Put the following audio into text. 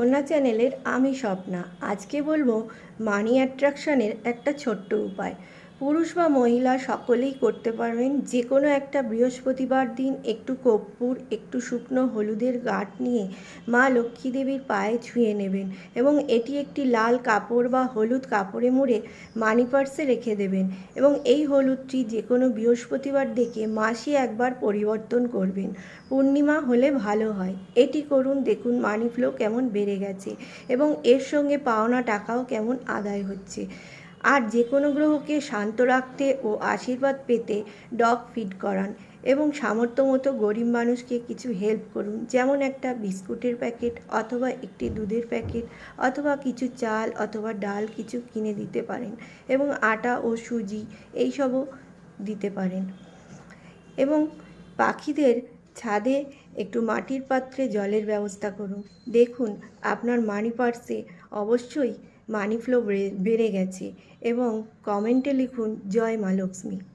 কন্যা চ্যানেলের আমি স্বপ্না। আজকে বলবো মানি অ্যাট্রাকশনের একটা ছোট্ট উপায়। পুরুষ বা মহিলা সকলেই করতে পারবেন। যে কোনো একটা বৃহস্পতিবার দিন একটু কর্পূর, একটু শুকনো হলুদের গাঁট নিয়ে মা লক্ষ্মী দেবীর পায়ে ছুঁয়ে নেবেন এবং এটি একটি লাল কাপড় বা হলুদ কাপড়ে মুড়ে মানি পার্সে রেখে দেবেন এবং এই হলুদটি যে কোনো বৃহস্পতিবার দেখে মাসে একবার পরিবর্তন করবেন। পূর্ণিমা হলে ভালো হয়। এটি করুন, দেখুন মানি ফ্লো কেমন বেড়ে গেছে এবং এর সঙ্গে পাওনা টাকাও কেমন আদায় হচ্ছে। আর যে কোনো গ্রহকে শান্ত রাখতে ও আশীর্বাদ পেতে ডগ ফিড করান এবং সামর্থ্য মতো গরিব মানুষকে কিছু হেল্প করুন, যেমন একটা বিস্কুটের প্যাকেট অথবা একটি দুধের প্যাকেট অথবা কিছু চাল অথবা ডাল কিছু কিনে দিতে পারেন এবং আটা ও সুজি এইসবও দিতে পারেন। এবং পাখিদের ছাদে একটু মাটির পাত্রে জলের ব্যবস্থা করুন। দেখুন আপনার মানি পার্সে অবশ্যই মানি ফ্লো বেড়ে গেছে এবং কমেন্টে লিখুন জয় মা লক্ষ্মী।